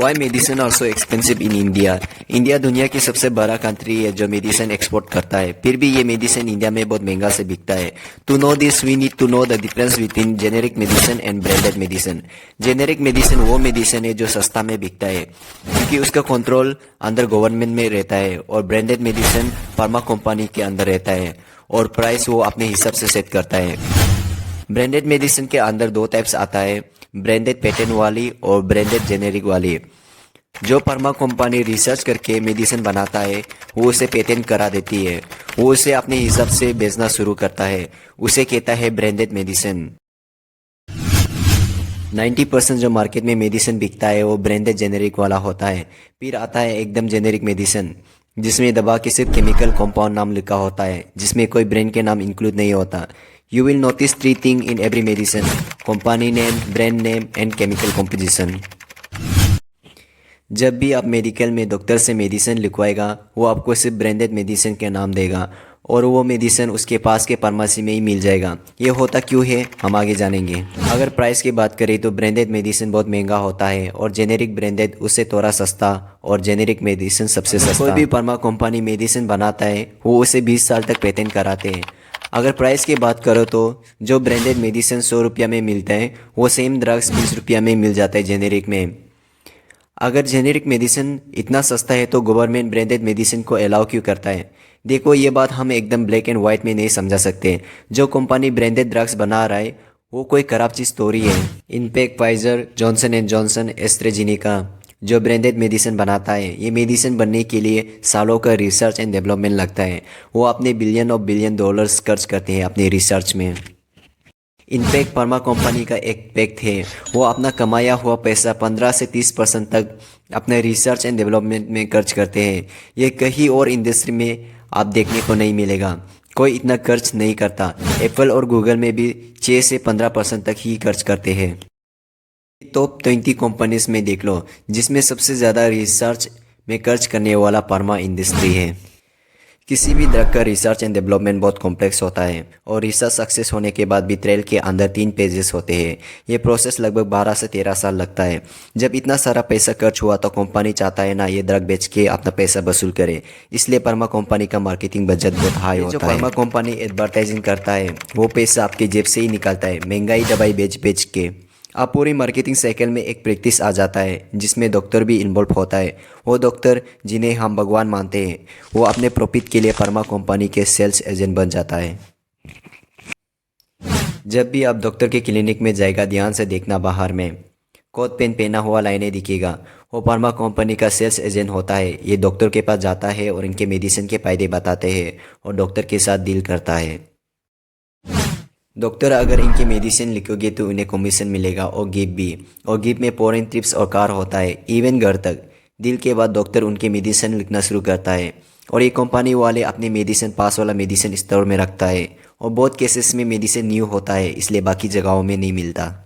Y medicine are so expensive in India. India दुनिया की सबसे बड़ा कंट्री है जो मेडिसिन एक्सपोर्ट करता है, फिर भी ये मेडिसिन इंडिया में बहुत महंगा से बिकता है। To know this we need to know the difference between generic medicine and branded medicine. Generic medicine वो मेडिसिन है जो सस्ता में बिकता है क्योंकि उसका कंट्रोल अंडर गवर्नमेंट में रहता है, और ब्रांडेड मेडिसिन फार्मा कंपनी के अंदर रहता है और प्राइस वो अपने हिसाब से सेट करता है। ब्रांडेड मेडिसिन के अंदर दो टाइप्स आता है, ब्रांडेड पेटेंट वाली और ब्रांडेड जेनेरिक वाली। जो फार्मा कंपनी रिसर्च करके मेडिसिन बनाता है वो उसे पेटेंट करा देती है, वो उसे अपने हिसाब से बेचना शुरू करता है, उसे कहता है ब्रांडेड मेडिसिन। 90% जो मार्केट में मेडिसिन बिकता है वो ब्रांडेड जेनेरिक वाला होता है। फिर आता है एकदम जेनेरिक मेडिसिन जिसमें दवा के सिर्फ केमिकल कंपाउंड नाम लिखा होता है, जिसमें कोई ब्रांड के नाम इंक्लूड नहीं होता। You will notice 3 thing in every medicine: company name, brand name and chemical composition. जब भी आप मेडिकल में डॉक्टर से मेडिसिन लिखवाएगा वो आपको सिर्फ ब्रांडेड मेडिसिन के नाम देगा और वो मेडिसिन उसके पास के फार्मेसी में ही मिल जाएगा। ये होता क्यों है हम आगे जानेंगे। अगर प्राइस की बात करें तो ब्रांडेड मेडिसिन बहुत महंगा होता है और जेनेरिक ब्रांडेड उससे थोड़ा सस्ता, और जेनेरिक मेडिसिन सबसे सस्ता। कोई भी फार्मा कंपनी मेडिसिन बनाता है वो उसे 20 साल तक पेटेंट कराते हैं। अगर प्राइस की बात करो तो जो ब्रांडेड मेडिसिन 100 रुपया में मिलता है वो सेम ड्रग्स 20 रुपया में मिल जाता है जेनेरिक में। अगर जेनेरिक मेडिसिन इतना सस्ता है तो गवर्नमेंट ब्रांडेड मेडिसिन को अलाउ क्यों करता है? देखो, ये बात हम एकदम ब्लैक एंड वाइट में नहीं समझा सकते। जो कंपनी ब्रांडेड ड्रग्स बना रहा है वो कोई खराब चीज़ थोड़ी है। In fact Pfizer, Johnson and Johnson, AstraZeneca जो ब्रांडेड मेडिसिन बनाता है, ये मेडिसिन बनने के लिए सालों का रिसर्च एंड डेवलपमेंट लगता है। वो अपने बिलियन डॉलर्स खर्च करते हैं अपने रिसर्च में। इनफैक्ट फार्मा कंपनी का एक पैक्ट है, वो अपना कमाया हुआ पैसा 15 से 30% तक अपने रिसर्च एंड डेवलपमेंट में खर्च करते हैं। ये कहीं और इंडस्ट्री में आप देखने को नहीं मिलेगा, कोई इतना खर्च नहीं करता। एप्पल और गूगल में भी 6 से 15% तक ही खर्च करते हैं। टॉप 20 कंपनीज में देख लो जिसमें सबसे ज़्यादा रिसर्च में खर्च करने वाला फार्मा इंडस्ट्री है। किसी भी ड्रग का रिसर्च एंड डेवलपमेंट बहुत कॉम्प्लेक्स होता है और रिसर्च सक्सेस होने के बाद भी ट्रायल के अंदर 3 पेजेस होते हैं। ये प्रोसेस लगभग 12 से 13 साल लगता है। जब इतना सारा पैसा खर्च हुआ तो कंपनी चाहता है ना ये ड्रग बेच के अपना पैसा वसूल करे, इसलिए फार्मा कंपनी का मार्केटिंग बजट बहुत हाई होता है। जो फार्मा कंपनी एडवर्टाइजिंग करता है वो पैसा आपके जेब से ही निकलता है, महंगाई दवाई बेच के। अब पूरी मार्केटिंग साइकिल में एक प्रैक्टिस आ जाता है जिसमें डॉक्टर भी इन्वॉल्व होता है। वो डॉक्टर जिन्हें हम भगवान मानते हैं वो अपने प्रॉफिट के लिए फार्मा कंपनी के सेल्स एजेंट बन जाता है। जब भी आप डॉक्टर के क्लिनिक में जाएगा ध्यान से देखना, बाहर में कोट पेन पहना हुआ लाइनें दिखेगा, वो फार्मा कंपनी का सेल्स एजेंट होता है। ये डॉक्टर के पास जाता है और इनके मेडिसिन के फायदे बताते हैं और डॉक्टर के साथ डील करता है। डॉक्टर अगर इनके मेडिसिन लिखोगे तो उन्हें कमीशन मिलेगा और गिफ्ट भी, और गिफ्ट में फॉरेन ट्रिप्स और कार होता है, इवन घर तक। डील के बाद डॉक्टर उनके मेडिसिन लिखना शुरू करता है और ये कंपनी वाले अपने मेडिसिन पास वाला मेडिसिन स्टोर में रखता है, और बहुत केसेस में मेडिसिन न्यू होता है इसलिए बाकी जगहों में नहीं मिलता।